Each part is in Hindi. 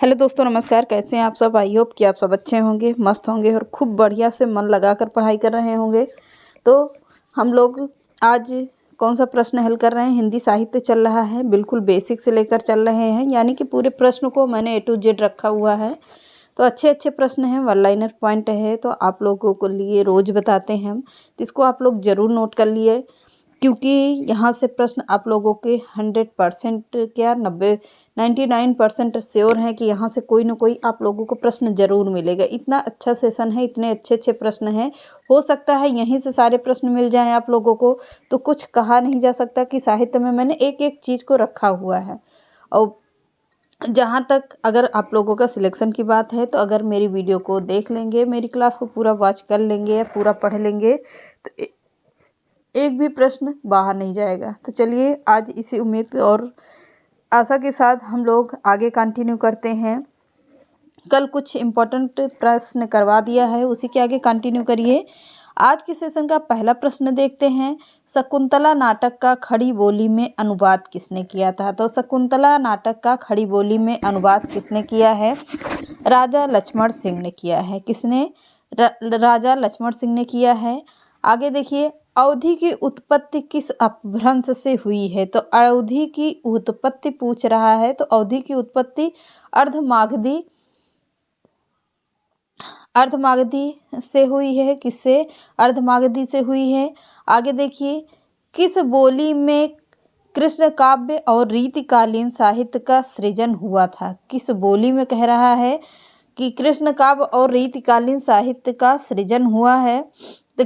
हेलो दोस्तों, नमस्कार। कैसे हैं आप सब? आई होप कि आप सब अच्छे होंगे, मस्त होंगे और खूब बढ़िया से मन लगाकर पढ़ाई कर रहे होंगे। तो हम लोग आज कौन सा प्रश्न हल कर रहे हैं? हिंदी साहित्य चल रहा है, बिल्कुल बेसिक से लेकर चल रहे हैं, यानी कि पूरे प्रश्न को मैंने A to Z रखा हुआ है। तो अच्छे अच्छे प्रश्न हैं, वन लाइनर पॉइंट है, तो आप लोगों को लिए रोज़ बताते हैं हम। तो इसको आप लोग ज़रूर नोट कर लिए, क्योंकि यहाँ से प्रश्न आप लोगों के 100% क्या 99% श्योर हैं कि यहाँ से कोई ना कोई आप लोगों को प्रश्न ज़रूर मिलेगा। इतना अच्छा सेशन है, इतने अच्छे अच्छे प्रश्न हैं, हो सकता है यहीं से सारे प्रश्न मिल जाएं आप लोगों को। तो कुछ कहा नहीं जा सकता कि साहित्य में मैंने एक एक चीज़ को रखा हुआ है। और जहाँ तक अगर आप लोगों का सिलेक्शन की बात है, तो अगर मेरी वीडियो को देख लेंगे, मेरी क्लास को पूरा वॉच कर लेंगे या पूरा पढ़ लेंगे, तो एक भी प्रश्न बाहर नहीं जाएगा। तो चलिए आज इसी उम्मीद और आशा के साथ हम लोग आगे कंटिन्यू करते हैं। कल कुछ इम्पोर्टेंट प्रश्न करवा दिया है, उसी के आगे कंटिन्यू करिए। आज के सेशन का पहला प्रश्न देखते हैं। शकुंतला नाटक का खड़ी बोली में अनुवाद किसने किया था? तो शकुंतला नाटक का खड़ी बोली में अनुवाद किसने किया है? राजा लक्ष्मण सिंह ने किया है। किसने? राजा लक्ष्मण सिंह ने किया है। आगे देखिए, अवधि की उत्पत्ति किस अपभ्रंश से हुई है? तो अवधि की उत्पत्ति पूछ रहा है, तो अवधि की उत्पत्ति अर्धमागधी से हुई है। किससे? अर्धमागधी से हुई है। आगे देखिए, किस बोली में कृष्ण काव्य और रीतिकालीन साहित्य का सृजन हुआ था? किस बोली में कह रहा है कि कृष्ण काव्य और रीतिकालीन साहित्य का सृजन हुआ है? तो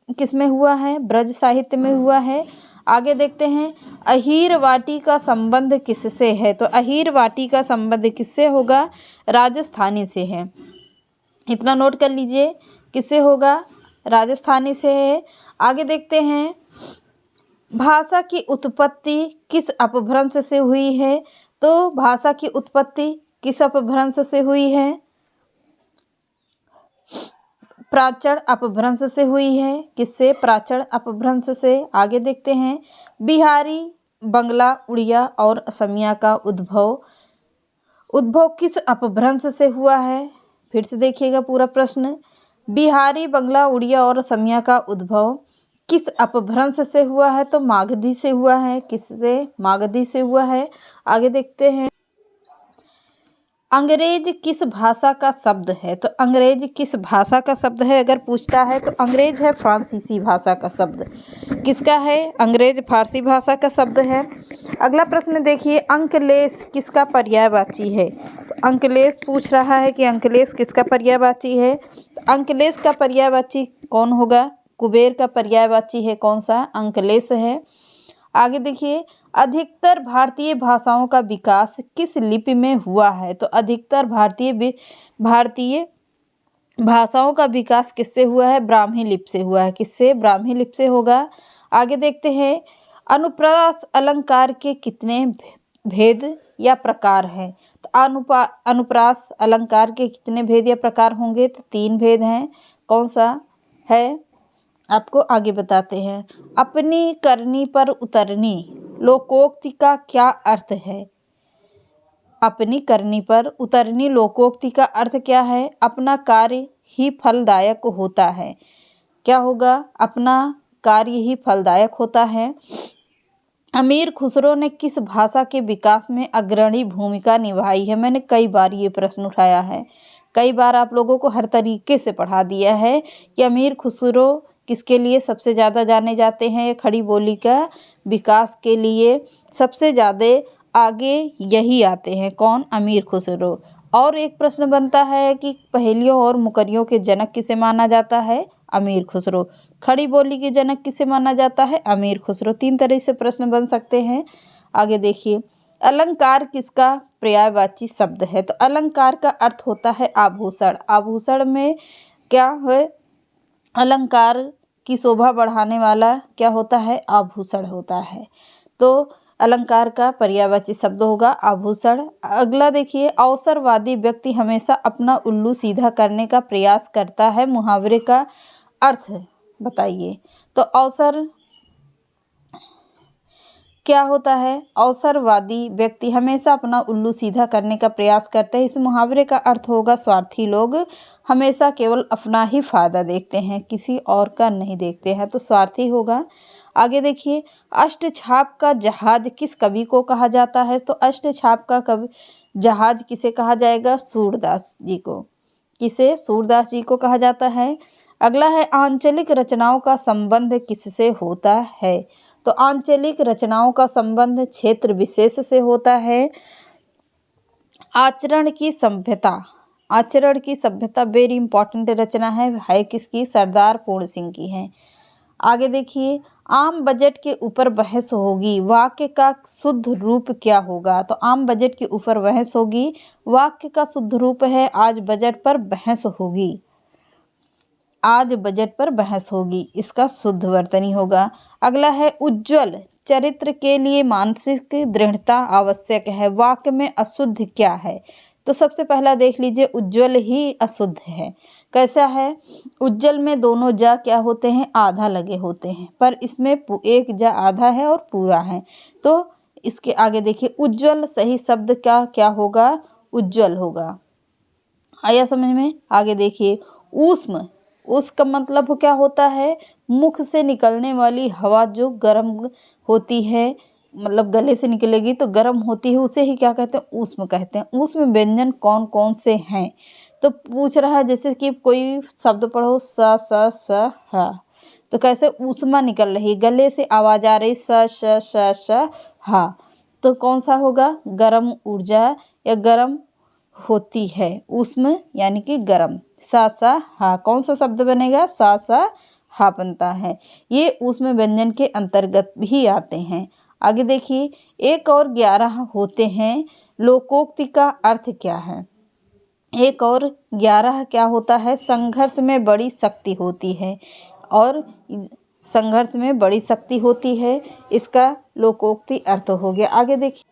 किस में हुआ है? ब्रज साहित्य में हुआ है। आगे देखते हैं, अहीर वाटी का संबंध किससे है? तो अहीर वाटी का संबंध किससे होगा? राजस्थानी से है। इतना नोट कर लीजिए, किससे होगा? राजस्थानी से है। आगे देखते हैं, भाषा की उत्पत्ति किस अपभ्रंश से हुई है? तो भाषा की उत्पत्ति किस अपभ्रंश से हुई है? प्राचीन अपभ्रंश से हुई है। किससे? प्राचीन अपभ्रंश से। आगे देखते हैं, बिहारी, बंगला, उड़िया और असमिया का उद्भव किस अपभ्रंश से हुआ है? फिर से देखिएगा पूरा प्रश्न। बिहारी, बंगला, उड़िया और असमिया का उद्भव किस अपभ्रंश से हुआ है? तो मागधी से हुआ है। किससे? मागधी से हुआ है। आगे देखते हैं, अंग्रेज किस भाषा का शब्द है? तो अंग्रेज किस भाषा का शब्द है अगर पूछता है, तो अंग्रेज है फ्रांसीसी भाषा का शब्द। किसका है? अंग्रेज फारसी भाषा का शब्द है। अगला प्रश्न देखिए, अंकलेश किसका पर्यायवाची है? तो अंकलेश पूछ रहा है कि अंकलेश किसका पर्यायवाची है? तो अंकलेश का पर्यायवाची कौन होगा? कुबेर का पर्यायवाची है कौन सा? अंकलेश है। आगे देखिए, अधिकतर भारतीय भाषाओं का विकास किस लिपि में हुआ है? तो अधिकतर भारतीय भाषाओं का विकास किससे हुआ है? ब्राह्मी लिपि से हुआ है। किससे? ब्राह्मी लिपि से होगा। आगे देखते हैं, अनुप्रास अलंकार के कितने भेद या प्रकार हैं? तो अनुप्रास अलंकार के कितने भेद या प्रकार होंगे? तो 3 भेद हैं। कौन सा है? आपको आगे बताते हैं। अपनी करनी पर उतरनी लोकोक्ति का क्या अर्थ है? अपनी करनी पर उतरनी लोकोक्ति का अर्थ क्या है? अपना कार्य ही फलदायक होता है। क्या होगा? अपना कार्य ही फलदायक होता है। अमीर खुसरो ने किस भाषा के विकास में अग्रणी भूमिका निभाई है? मैंने कई बार ये प्रश्न उठाया है, कई बार आप लोगों को हर तरीके से पढ़ा दिया है कि अमीर खुसरो किसके लिए सबसे ज़्यादा जाने जाते हैं? खड़ी बोली का विकास के लिए सबसे ज़्यादा आगे यही आते हैं। कौन? अमीर खुसरो। और एक प्रश्न बनता है कि पहेलियों और मुकरियों के जनक किसे माना जाता है? अमीर खुसरो। खड़ी बोली के जनक किसे माना जाता है? अमीर खुसरो। 3 तरह से प्रश्न बन सकते हैं। आगे देखिए, अलंकार किसका पर्यायवाची शब्द है? तो अलंकार का अर्थ होता है आभूषण। आभूषण में क्या है? अलंकार की शोभा बढ़ाने वाला क्या होता है? आभूषण होता है। तो अलंकार का पर्यायवाची शब्द होगा आभूषण। अगला देखिए, अवसरवादी व्यक्ति हमेशा अपना उल्लू सीधा करने का प्रयास करता है, मुहावरे का अर्थ बताइए। तो क्या होता है? अवसरवादी व्यक्ति हमेशा अपना उल्लू सीधा करने का प्रयास करते हैं। इस मुहावरे का अर्थ होगा स्वार्थी लोग हमेशा केवल अपना ही फायदा देखते हैं, किसी और का नहीं देखते हैं, तो स्वार्थी होगा। आगे देखिए, अष्टछाप का जहाज किस कवि को कहा जाता है? तो अष्टछाप का कवि जहाज किसे कहा जाएगा? सूरदास जी को। किसे? सूरदास जी को कहा जाता है। अगला है, आंचलिक रचनाओं का संबंध किससे होता है? तो आंचलिक रचनाओं का संबंध क्षेत्र विशेष से होता है। आचरण की सभ्यता, आचरण की सभ्यता वेरी इंपॉर्टेंट रचना है किसकी? सरदार पूर्ण सिंह की है। आगे देखिए, आम बजट के ऊपर बहस होगी, वाक्य का शुद्ध रूप क्या होगा? तो आम बजट के ऊपर बहस होगी, वाक्य का शुद्ध रूप है आज बजट पर बहस होगी। आज बजट पर बहस होगी, इसका शुद्ध वर्तनी होगा। अगला है, उज्ज्वल चरित्र के लिए मानसिक दृढ़ता आवश्यक है, वाक्य में अशुद्ध क्या है? तो सबसे पहला देख लीजिए, उज्ज्वल ही अशुद्ध है। कैसा है? उज्ज्वल में दोनों जा क्या होते हैं? आधा लगे होते हैं, पर इसमें एक जा आधा है और पूरा है। तो इसके आगे देखिए, उज्ज्वल सही शब्द का क्या होगा? उज्ज्वल होगा। आया समझ में? आगे देखिए, ऊष्म, उसका मतलब क्या होता है? मुख से निकलने वाली हवा जो गर्म होती है, मतलब गले से निकलेगी तो गर्म होती है, उसे ही क्या कहते हैं? ऊष्म कहते हैं। ऊष्म व्यंजन कौन कौन से हैं? तो पूछ रहा है, जैसे कि कोई शब्द पढ़ो, स स स ह, तो कैसे ऊष्मा निकल रही, गले से आवाज आ रही, स श श श ह, तो कौन सा होगा? गर्म ऊर्जा या गर्म होती है, ऊष्म यानी कि गर्म। सा सा हा, कौन सा शब्द बनेगा? सा सा हा बनता है। ये ऊष्म व्यंजन के अंतर्गत भी आते हैं। आगे देखिए, 1 और 11 होते हैं, लोकोक्ति का अर्थ क्या है? 1 और 11 क्या होता है? संघर्ष में बड़ी शक्ति होती है, और संघर्ष में बड़ी शक्ति होती है, इसका लोकोक्ति अर्थ हो गया। आगे देखिए,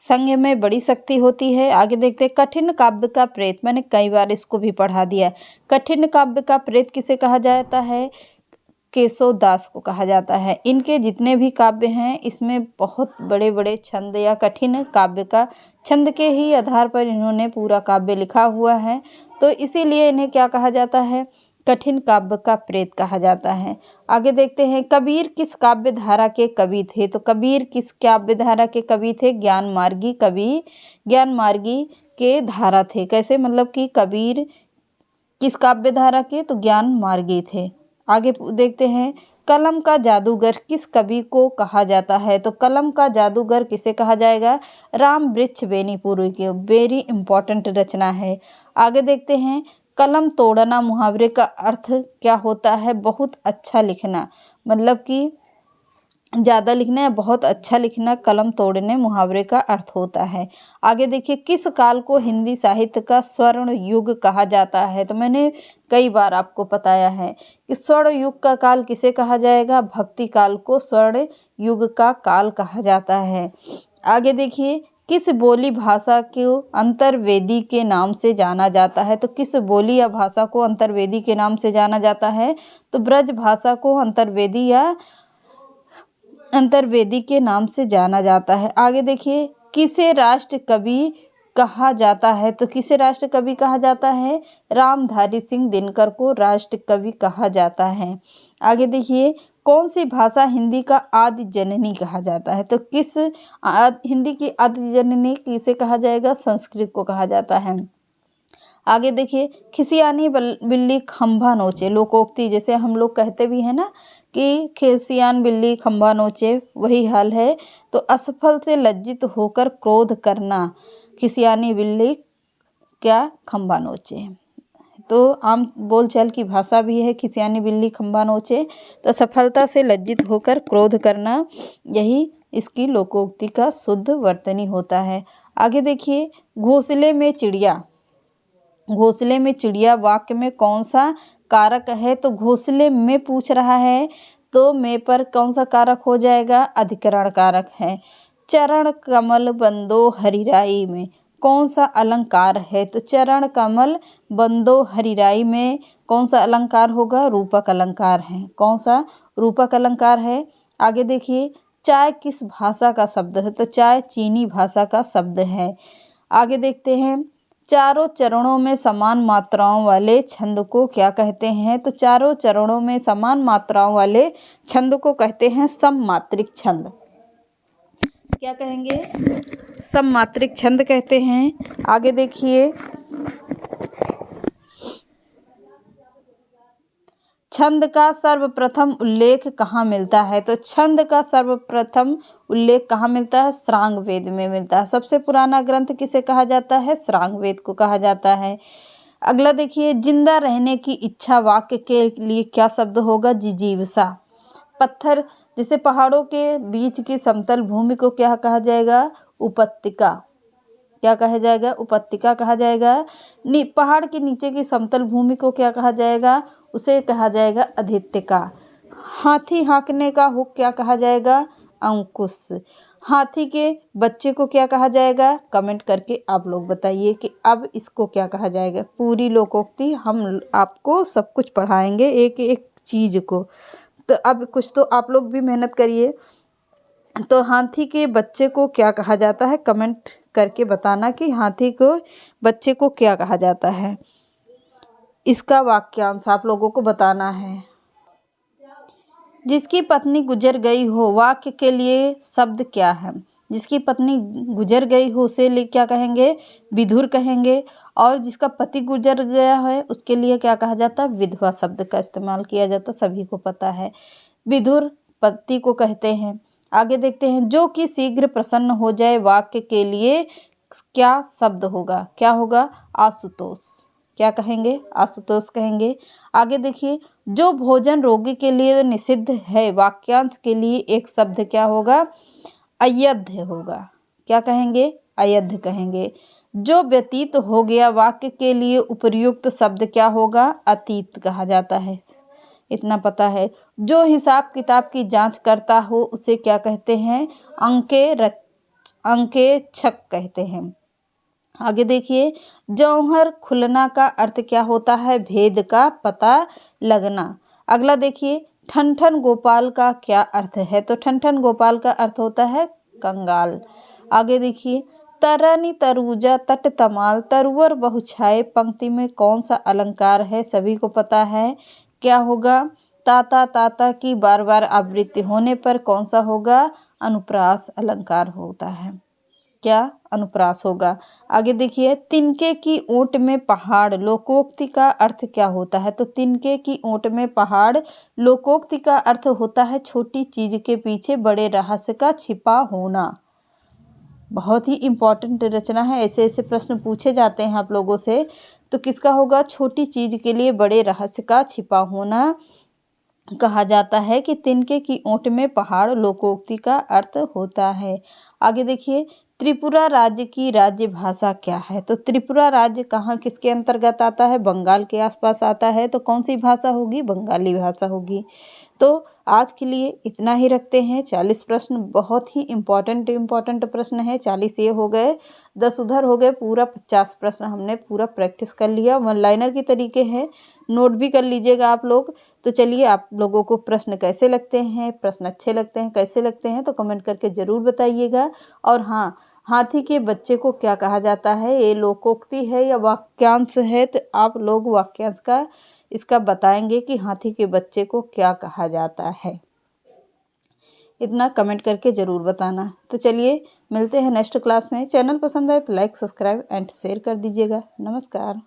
संघ में बड़ी शक्ति होती है। आगे देखते हैं, कठिन काव्य का प्रेत, मैंने कई बार इसको भी पढ़ा दिया है। कठिन काव्य का प्रेत किसे कहा जाता है? केशव दास को कहा जाता है। इनके जितने भी काव्य हैं, इसमें बहुत बड़े बड़े छंद या कठिन काव्य का छंद के ही आधार पर इन्होंने पूरा काव्य लिखा हुआ है, तो इसीलिए इन्हें क्या कहा जाता है? कठिन काव्य का प्रेत कहा जाता है। आगे देखते हैं, कबीर किस काव्य धारा के कवि थे? तो कबीर किस काव्य धारा के कवि थे? ज्ञान मार्गी कवि, ज्ञान मार्गी के धारा थे। कैसे? मतलब कि कबीर किस काव्य धारा के? तो ज्ञान मार्गी थे। आगे देखते हैं, कलम का जादूगर किस कवि को कहा जाता है? तो कलम का जादूगर किसे कहा जाएगा? राम वृक्ष बेनीपुरी के। वेरी इंपॉर्टेंट रचना है। आगे देखते हैं, कलम तोड़ना मुहावरे का अर्थ क्या होता है? बहुत अच्छा लिखना, मतलब कि ज़्यादा लिखना या बहुत अच्छा लिखना, कलम तोड़ने मुहावरे का अर्थ होता है। आगे देखिए, किस काल को हिंदी साहित्य का स्वर्ण युग कहा जाता है? तो मैंने कई बार आपको बताया है कि स्वर्ण युग का काल किसे कहा जाएगा? भक्ति काल को स्वर्ण युग का काल कहा जाता है। आगे देखिए, किस बोली भाषा को अंतर्वेदी के नाम से जाना जाता है? तो किस बोली या भाषा को अंतर्वेदी के नाम से जाना जाता है? तो ब्रज भाषा को अंतर्वेदी या अंतर्वेदी के नाम से जाना जाता है। आगे देखिए, किसे राष्ट्र कवि कहा जाता है? तो किसे राष्ट्र कवि कहा जाता है? रामधारी सिंह दिनकर को राष्ट्र कवि कहा जाता है। आगे देखिए, कौन सी भाषा हिंदी का आदि जननी कहा जाता है? तो किस हिंदी की आदि जननी किसे कहा जाएगा? संस्कृत को कहा जाता है। आगे देखिए, खिसियानी बिल्ली खंभा नोचे, लोकोक्ति, जैसे हम लोग कहते भी हैं ना कि खिसियान बिल्ली खंभा नोचे, वही हाल है। तो असफल से लज्जित होकर क्रोध करना, खिसियानी बिल्ली क्या? खंभा नोचे। तो आम बोलचाल की भाषा भी है खिसियानी बिल्ली खंभा नोचे। तो सफलता से लज्जित होकर क्रोध करना, यही इसकी लोकोक्ति का शुद्ध वर्तनी होता है। आगे देखिए, घोंसले में चिड़िया, घोंसले में चिड़िया वाक्य में कौन सा कारक है? तो घोंसले में पूछ रहा है, तो में पर कौन सा कारक हो जाएगा? अधिकरण कारक है। चरण कमल बंदो हरिराई में कौन सा अलंकार है? तो चरण कमल बंदो हरिराई में कौन सा अलंकार होगा? रूपक अलंकार है। कौन सा? रूपक अलंकार है। आगे देखिए, चाय किस भाषा का शब्द है? तो चाय चीनी भाषा का शब्द है। आगे देखते हैं, चारों चरणों में समान मात्राओं वाले छंद को क्या कहते हैं? तो चारों चरणों में समान मात्राओं वाले छंद को कहते हैं सममात्रिक छंद। क्या कहेंगे? सममात्रिक छंद कहते हैं। आगे देखिए, छंद का सर्वप्रथम उल्लेख कहाँ मिलता है? तो छंद का सर्वप्रथम उल्लेख कहाँ मिलता है? श्रांग वेद में मिलता है। सबसे पुराना ग्रंथ किसे कहा जाता है? श्रांग वेद को कहा जाता है। अगला देखिए, जिंदा रहने की इच्छा वाक्य के लिए क्या शब्द होगा? जिजीविषा। पत्थर, जैसे पहाड़ों के बीच की समतल भूमि को क्या कहा जाएगा? उपत्यका। क्या कहा जाएगा? उपत्यका कहा जाएगा। पहाड़ के नीचे की समतल भूमि को क्या कहा जाएगा? उसे कहा जाएगा अधीत्यका। हाथी हाँकने का हुक क्या कहा जाएगा? अंकुश। हाथी के बच्चे को क्या कहा जाएगा? कमेंट करके आप लोग बताइए कि अब इसको क्या कहा जाएगा। पूरी लोकोक्ति हम आपको सब कुछ पढ़ाएंगे, एक एक चीज को। तो अब कुछ तो आप लोग भी मेहनत करिए। तो हाथी के बच्चे को क्या कहा जाता है? कमेंट करके बताना कि हाथी को बच्चे को क्या कहा जाता है। इसका वाक्यांश आप लोगों को बताना है। जिसकी पत्नी गुजर गई हो, वाक्य के लिए शब्द क्या है? जिसकी पत्नी गुजर गई हो उसे लिए क्या कहेंगे? विधुर कहेंगे। और जिसका पति गुजर गया है उसके लिए क्या कहा जाता है? विधवा शब्द का इस्तेमाल किया जाता, सभी को पता है। विधुर पति को कहते हैं। आगे देखते हैं, जो कि शीघ्र प्रसन्न हो जाए, वाक्य के लिए क्या शब्द होगा? क्या होगा? आशुतोष। क्या कहेंगे? आशुतोष कहेंगे। आगे देखिए, जो भोजन रोगी के लिए निषिद्ध है, वाक्यांश के लिए एक शब्द क्या होगा? अयध्य होगा। क्या कहेंगे? अयध्य कहेंगे। जो व्यतीत हो गया, वाक्य के लिए उपयुक्त शब्द क्या होगा? अतीत कहा जाता है। इतना पता है। जो हिसाब किताब की जांच करता हो उसे क्या कहते हैं? अंकेक्षक कहते हैं। आगे देखिए, जौहर खुलना का अर्थ क्या होता है? भेद का पता लगना। अगला देखिए, ठनठन गोपाल का क्या अर्थ है? तो ठनठन गोपाल का अर्थ होता है कंगाल। आगे देखिए, तरनी तरूजा तट तमाल तरुवर बहुछाए पंक्ति में कौन सा अलंकार है? सभी को पता है। क्या होगा? ताता ताता की बार बार आवृत्ति होने पर कौन सा होगा? अनुप्रास अलंकार होता है। क्या? अनुप्रास होगा। आगे देखिए, तिनके की ओट में पहाड़, लोकोक्ति का अर्थ क्या होता है? तो तिनके की ओट में पहाड़, लोकोक्ति का अर्थ होता है छोटी चीज के पीछे बड़े रहस्य का छिपा होना। बहुत ही इम्पोर्टेंट रचना है। ऐसे ऐसे प्रश्न पूछे जाते हैं आप लोगों से। तो किसका होगा? छोटी चीज के लिए बड़े रहस्य का छिपा होना कहा जाता है कि तिनके की ओट में पहाड़, लोकोक्ति का अर्थ होता है। आगे देखिए, त्रिपुरा राज्य की राज्य भाषा क्या है? तो त्रिपुरा राज्य कहाँ किसके अंतर्गत आता है? बंगाल के आसपास आता है। तो कौन सी भाषा होगी? बंगाली भाषा होगी। तो आज के लिए इतना ही रखते हैं। 40 प्रश्न बहुत ही इम्पोर्टेंट प्रश्न है। 40 ये हो गए, 10 उधर हो गए, पूरा 50 प्रश्न हमने पूरा प्रैक्टिस कर लिया। वन लाइनर की तरीके हैं, नोट भी कर लीजिएगा आप लोग। तो चलिए, आप लोगों को प्रश्न कैसे लगते हैं, प्रश्न अच्छे लगते हैं, कैसे लगते हैं, तो कमेंट करके ज़रूर बताइएगा। और हाँ, हाथी के बच्चे को क्या कहा जाता है? ये लोकोक्ति है या वाक्यांश है? तो आप लोग वाक्यांश का इसका बताएंगे कि हाथी के बच्चे को क्या कहा जाता है। इतना कमेंट करके ज़रूर बताना। तो चलिए, मिलते हैं नेक्स्ट क्लास में। चैनल पसंद आए तो लाइक, सब्सक्राइब एंड शेयर कर दीजिएगा। नमस्कार।